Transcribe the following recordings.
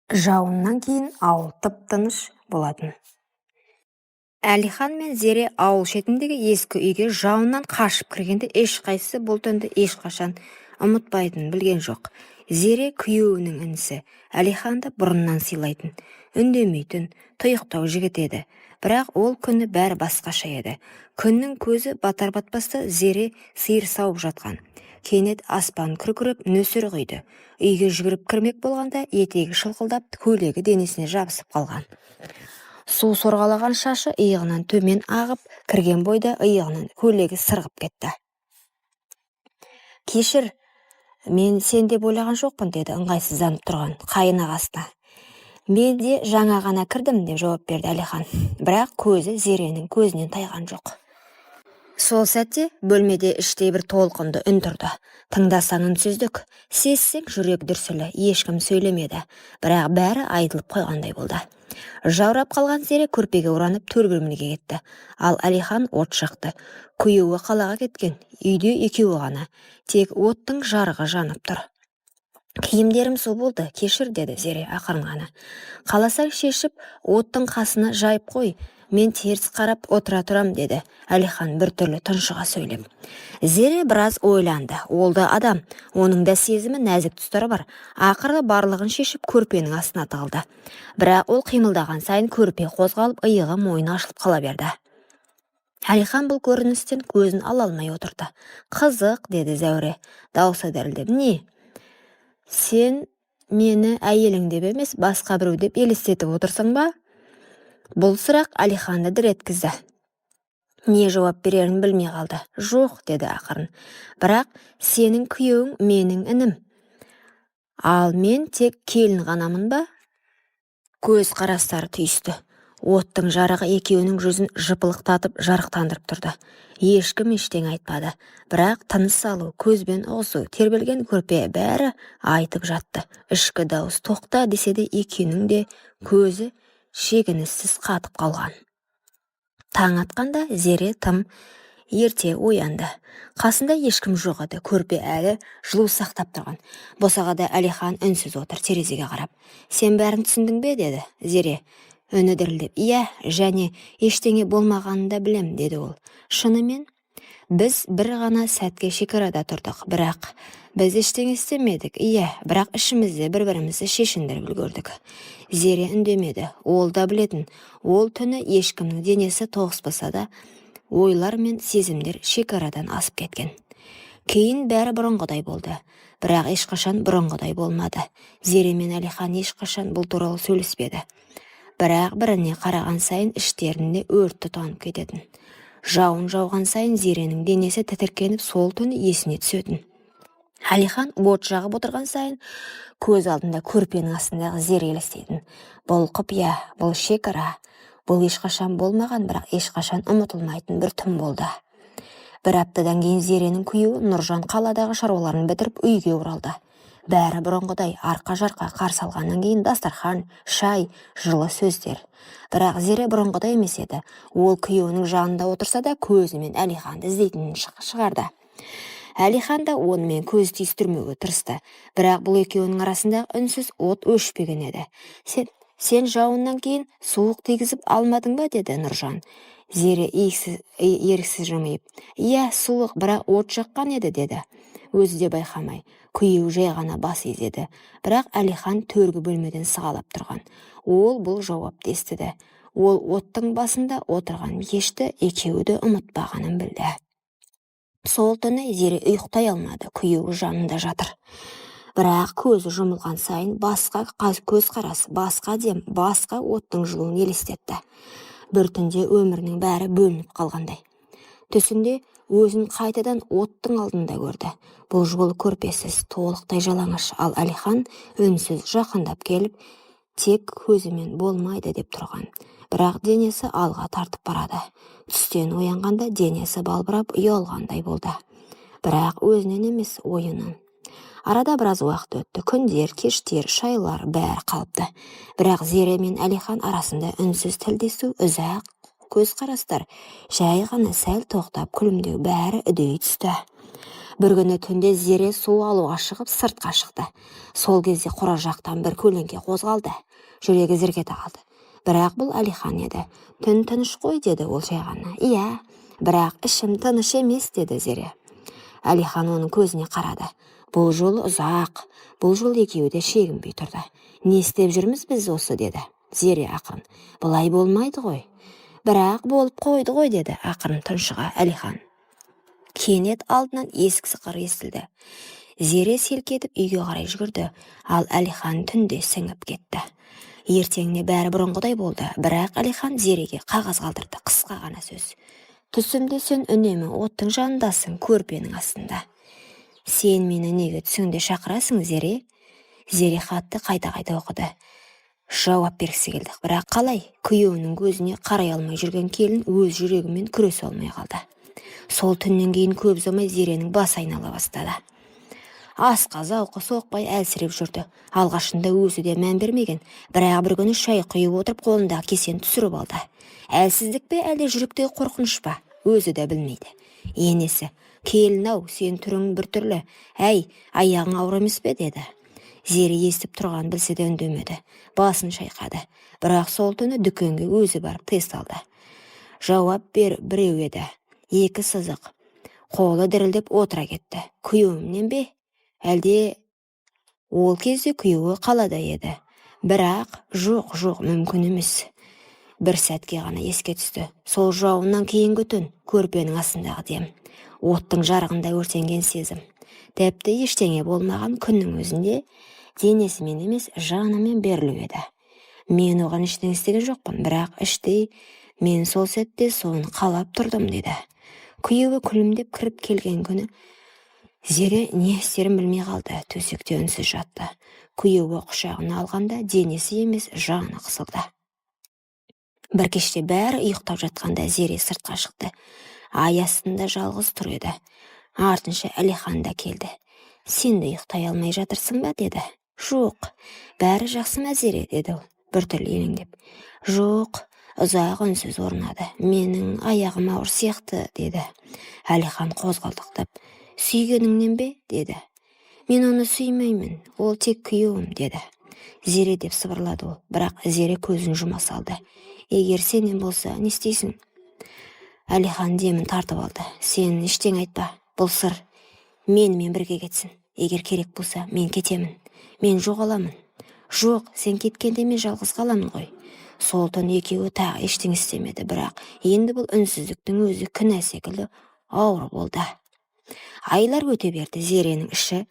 Жауыннан кейін ауыл тып-тыныш болатын. Әлихан мен Зере ауыл шетіндегі ескі үйге жауыннан қашып кіргенде ешқайсысы бұл түнді ешқашан ұмытпайтынын білген жоқ. Зере күйеуінің інісі Әлиханды бұрыннан сыйлайтын, үндемейтін, тұйықтау жігіт еді. Бірақ ол күні бәрі басқаша еді. Күннің көзі батар-батпаста Зере сиыр сауып жатқан. Кенет аспан күркіреп нөсер құйды. Үйге жүгіріп кірмек болғанда етегі шылқылдап, көйлегі денесіне жабысып қалған. Су сорғалаған шашы иығынан төмен ағып, кірген бойда иығынан көйлегі сырғып кетті. «Кешір, мен сен деп ойлаған жоқпын», деді ыңғайсызданып тұрған қайын ағасына. «Мен де жаңа ғана кірдім», деп жауап берді Әлихан. Бірақ көзі Зеренің көзінен тайған жоқ. Сол сәтте бөлмеде іштей бір толқынды үн тұрды. Тыңдасаң үнсіздік, сезсең жүрек дүрсілі, ешкім сөйлемеді. Бірақ бәрі айтылып қойғандай болды. Жаурап қалған Зере көрпеге оранып төр бөлмеге кетті. Ал Әлихан от жақты. Күйеуі қалаға кеткен, үйде екеуі ғана. Тек оттың жарығы жанып тұр. «Киімдерім су болды, кешір», деді Зере ақырын ғана. «Қаласаң шешіп, оттың қасына жайып қой, мен теріс қарап отыра тұрам», деді Әлихан біртүрлі тұншыға сөйлеп. Зере біраз ойланды. Ол да адам, оның да сезімі, нәзік тұстары бар. Ақыры барлығын шешіп көрпенің астына тығылды. Бірақ ол қимылдаған сайын көрпе қозғалып, иығы мойны ашылып қала берді. Әлихан бұл көріністен көзін ала алмай отырды. «Қызық», деді Зәуре, даусы дірілдеп. «Не? Сен мені әйелің деп емес, басқа біреу деп елестетіп отырсың ба?» Бұл сұрақ Әлиханды дір еткізді. Не жауап берерін білмей қалды. «Жоқ», деді ақырын. «Бірақ сенің күйеуің менің інім. Ал мен тек келін ғанамын ба?» Көз қарастары түйісті. Оттың жарығы екеуінің жүзін жыпылықтатып жарықтандырып тұрды. Ешкім ештеңе айтпады. Бірақ тыныс алу, көзбен ұғысу, тербелген көрпе бәрі айтып жатты. Ішкі дауыс тоқта десе де екеуінің де көзі шегініссіз қатып қалған. Таң атқанда Зере тым ерте оянды. Қасында ешкім жоқ еді. Көрпе әлі жылу сақтап тұрған. Босағада Әлихан үнсіз отыр, терезеге қарап. «Сен бәрін түсіндің бе?» деді Зере. Үні дірілдеп. «Иә, және ештеңе болмағанын да білем», деді ол. «Шынымен, біз бір ғана сәтке шекарада тұрдық, бірақ біз ештеңе істемедік. Иә, бірақ ішімізде бір-бірімізді шешіндіріп үлгердік». Зере үндемеді. Ол да білетін. Ол түні ешкімнің денесі тоғыспаса да, ойлар мен сезімдер шекарадан асып кеткен. Кейін бәрі бұрынғыдай болды. Бірақ ешқашан бұрынғыдай болмады. Зере мен Әлихан ешқашан бұл туралы сөйлеспеді. Бірақ біріне қараған сайын іштерінде өрт тұтанып кететін. Жауын жауған сайын Зеренің денесі тітіркеніп, сол түні есіне түсетін. Әлихан от жағып отырған сайын көз алдында көрпенің астындағы Зере елестейтін. Бұл құпия, бұл шекара, бұл ешқашан болмаған, бірақ ешқашан ұмытылмайтын бір түн болды. Бір аптадан кейін Зеренің күйеуі Нұржан қаладағы шаруаларын бітіріп үйге оралды. Бәрі бұрынғыдай арқа-жарқа қарсы алғаннан кейін дастархан, шай, жылы сөздер. Бірақ Зере бұрынғыдай емес еді. Ол күйеуінің жанында отырса да көзімен Әлиханды іздейтінін шығарды. Әлихан да онымен көз түйістірмеуге тырысты. Бірақ бұл екеуінің арасында үнсіз от өшпеген еді. Сен жауыннан кейін суық тигізіп алмадың ба? Деді Нұржан. Зере еріксіз жымиып. «Иә, суық, бірақ от жаққан еді», деді. Өзі де байқамай. Күйеуі жай ғана бас изеді. Бірақ Әлихан төргі бөлмеден сығалап тұрған. Ол бұл жауапты естіді. Ол оттың басында отырған ешті екеуі де ұмытпағанын білді. Сол түні Зере ұйықтай алмады. Күйеуі жанында жатыр. Бірақ көзі жұмылған сайын басқа көз қарасы, басқа дем, басқа оттың жылуын елестетті. Бір түнде өмірінің бәрі бөлініп қалғандай. Түсінде өзін қайтадан оттың алдында көрді. Бұл жолы көрпесіз, толықтай жалаңаш, ал Әлихан үнсіз жақындап келіп, тек көзімен болмайды деп тұрған. Бірақ денесі алға тартып барады. Түстен оянғанда денесі балбырап ұялғандай болды. Бірақ өзінен емес, ойынан. Арада біраз уақыт өтті. Күндер, кештер, шайлар бәрі қалыпты. Бірақ Зере мен Әлихан арасында үнсіз тілдесу, ұзақ көз қарастар, жай ғана сәл тоқтап күлімдеу бәрі үдей түсті. Бір күні түнде Зере су алуға шығып сыртқа шықты. Сол кезде қора жақтан бір көлеңке қозғалды. Жүрегі зірк ете қалды. Бірақ бұл Әлихан еді. Түн тыныш қой, деді ол жай ғана. Иә, бірақ ішім тыныш емес, деді Зере. Әлихан оның көзіне қарады. Бұл жол ұзақ, бұл жол екеуі де шегінбей тұрды. Не істеп жүрміз біз осы, деді Зере ақырын. Бұлай болмайды ғой. Бірақ болып қойды ғой, деді ақырын тұншыға Әлихан. Кенет алдынан есік сықыр естілді. Зере селк етіп үйге қарай жүгірді, ал Әлихан түнде сіңіп кетті. Ертеңіне бәрі бұрынғыдай болды, бірақ Әлихан Зереге қағаз қалдырды, қысқа ғана сөз. Түсімде сен үнемі оттың жанындасың, көрпенің астында. Сен мені неге түсіңде шақырасың, Зере? Зере хатты қайта-қайта оқыды. Жауап бергісі келді, бірақ қалай? Күйеуінің көзіне қарай алмай жүрген келін өз жүрегімен күресе алмай қалды. Сол түннен кейін көп ұзамай Зеренің бас айнала бастады. Асқа зауқы соқпай әлсіреп жүрді. Алғашында өзі де мән бермеген, бірақ бір күні шай құйып отырып қолындағы кесені түсіріп алды. Әлсіздік пе, әлде жүректегі қорқыныш па? Өзі де білмейді. Енесі, келін-ау, сен түрің біртүрлі. Әй, аяғың ауыр емес пе, деді. Зере естіп тұрған білсе де үндемеді. Басын шайқады. Бірақ сол түні дүкенге өзі барып тест алды. Жауап біреу еді. Екі сызық. Қолы дірілдеп отыра кетті. Күйеуімнен бе? Әлде ол кезде күйеуі қалада еді. Бірақ жоқ, мүмкін емес. Бір сәтке ғана еске түсті. Сол жауыннан кейінгі түн, көрпенің астындағы дем. Оттың жарығында өртенген сезім. Тіпті ештеңе болмаған күннің өзінде денесімен емес, жанымен берілу еді. Мен оған ештеңе істеген жоқпын, бірақ іштей мен сол сәтте соны қалап тұрдым, деді. Күйеуі күлімдеп кіріп келген күні Зере не істерін білмей қалды, төсекте үнсіз жатты. Күйеуі құшағына алғанда денесі емес, жаны қысылды. Бір кеште бәрі ұйықтап жатқанда Зере сыртқа шықты. Ай астында жалғыз тұр еді. Артынша Әлихан да келді. Сен де ұйықтай алмай жатырсың ба, деді. Жоқ, бәрі жақсы ма, Зере, деді ол, біртүрлі елеңдеп. Жоқ, ұзақ үнсіз орнады. Менің аяғым ауыр сияқты, деді. Әлихан қозғалдықтап. Сүйгеніңнен бе, деді. Мен оны сүймеймін, ол тек күйеуім, деді. Зере деп сыбырлады ол, бірақ Зере көзін жұма салды. Егер сенен болса, не істейсің? Әлихан демін тартып алды. Сен ештеңе айтпа, бұл сыр. Менімен бірге кетсін. Егер керек болса, мен кетемін. Мен жоғаламын. Жоқ, сен кеткенде мен жалғыз қаламын ғой. Сол түн екеуі тағы ештеңе істемеді, бірақ енді бұл үнсіздіктің өзі күнә секілді ауыр болды. Айлар өте берді, Зеренің іші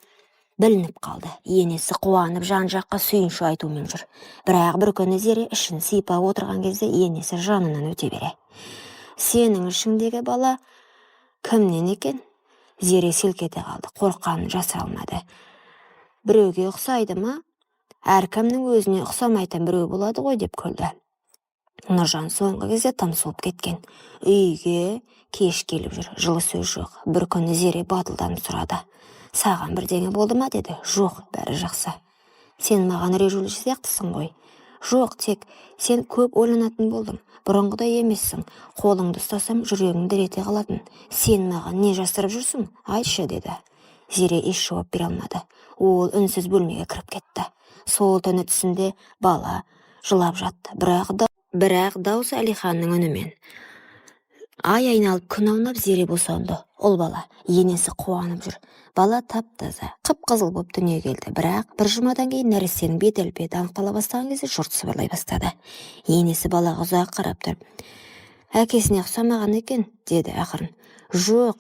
білініп қалды. Енесі қуанып жан-жаққа сүйінші айтумен жүр. Бірақ бір күні Зере ішін сипап отырған кезде енесі жанынан өте бере. Сенің ішіңдегі бала кімнен екен? Зере селк ете қалды, қорққанын жасыра алмады. Біреуге ұқсайды ма? Әркімнің өзіне ұқсамайтын біреу болады ғой, деп күлді. Нұржан соңғы кезде тым суып кеткен. Үйге кеш келіп жүр, жылы сөз жоқ. Бір күні Зере батылданып сұрады. Саған бірдеңе болды ма, деді. Жоқ, бәрі жақсы. Сен маған режулі сияқтысың ғой. Жоқ, тек сен көп ойланатын болдың. Бұрынғыдай емессің. Қолыңды ұстасам, жүрегің дір ете қалатын. Сен маған не жасырып жүрсің? Айтшы, деді. Зере еш жауап бере алмады. Ол үнсіз бөлмеге кіріп кетті. Сол түні түсінде бала жылап жатты. Бірақ даусы Әлиханның үнімен. Ай айналып күн аунап Зере босанды. Ол бала, енесі қуанып жүр. Бала тап-таза, қып-қызыл боп дүние келді. Бірақ бір жұмадан кейін нәрестенің бет-әлпеті анықтала бастаған кезде жұрт сыбырлай бастады. Енесі балаға ұзақ қарап тұрып, әкесіне ұқсамаған екен, деді ақырын. Жоқ,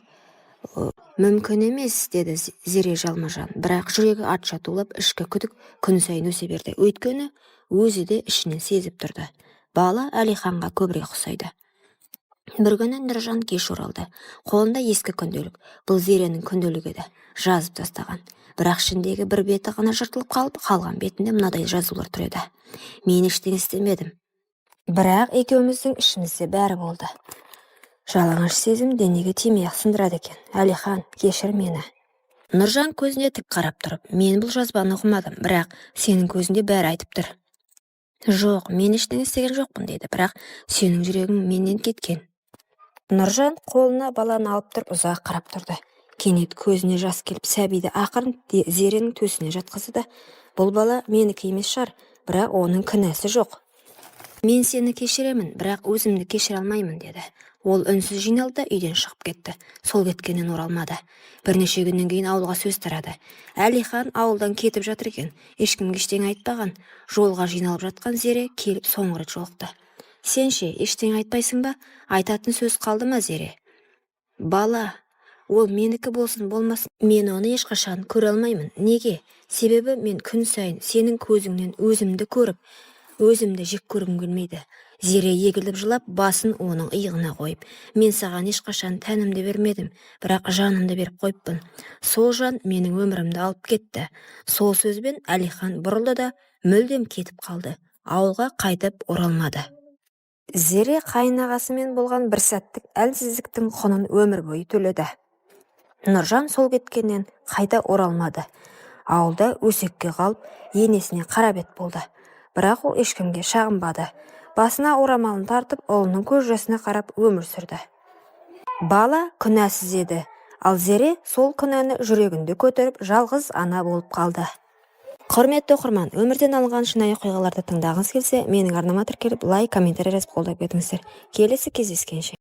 мүмкін емес, деді Зере жалма-жан. Бірақ жүрегі атша тулап, ішкі күдік күн сайын өсе берді. Өйткені өзі де ішінен сезіп тұрды. Бала Әлиханға көбірек ұқсайды. Бір күні Нұржан кеш оралды. Қолында ескі күнделік. Бұл Зеренің күнделігі еді. Жазып тастаған. Бірақ ішіндегі бір беті ғана жыртылып қалып, қалған бетінде мынадай жазулар тұр еді. Мен ештеңе істемедім. Бірақ екеуміздің ішімізде бәрі болды. Жалаңаш сезім денеге тимей-ақ сындырады екен. Әлихан, кешір мені. Нұржан көзіне тік қарап тұрып, мен бұл жазбаны оқымадым, бірақ сенің көзінде бәрі айтып тұр. Жоқ, мен ештеңе істеген жоқпын, деді, бірақ сенің жүрегің менен кеткен. Нұржан қолына баланы алып тұрып ұзақ қарап тұрды. Кенет көзіне жас келіп, сәбиді ақырын Зеренің төсіне жатқызды да: "Бұл бала менікі емес шығар, бірақ оның кінәсі жоқ. Мен сені кешіремін, бірақ өзімді кешіре алмаймын", деді. Ол үнсіз жиналды да үйден шығып кетті. Сол кеткеннен оралмады. Бірнеше күннен кейін ауылға сөз тарады. Әлихан ауылдан кетіп жатыр екен. Ешкімге ештеңе айтпаған. Жолға жиналып жатқан Зере келіп соңғы рет жолықты. "Сен ше, ештеңе айтпайсың ба? Айтатын сөз қалды ма, Зере?" "Бала, ол менікі болсын болмасын, мен оны ешқашан көре алмаймын. Неге? Себебі мен күн сайын сенің көзіңнен өзімді көріп, өзімді жек көргім келмейді." Зере егіліп жылап, басын оның иығына қойып: "Мен саған ешқашан тәнімді бермедім, бірақ жанымды беріп қойыппын. Сол жан менің өмірімді алып кетті." Сол сөзбен Әлихан бұрылды да мүлдем кетіп қалды. Ауылға қайтып оралмады. Зере қайынағасымен болған бір сәттік әлсіздіктің құнын өмір бойы төледі. Нұржан сол кеткеннен қайта оралмады. Ауылда өсекке қалып, енесіне қарабет болды. Бірақ ол ешкімге шағынбады. Басына орамалын тартып, ұлының көз жасына қарап өмір сүрді. Бала күнәсіз еді, ал Зере сол күнәні жүрегінде көтеріп, жалғыз ана болып қалды. Құрметті оқырман, өмірден алынған шынайы оқиғаларды тыңдағыңыз келсе, менің арнама тіркеліп, лайк, комментарий жазып қолдап кетіңіздер. Келесі кездескенше.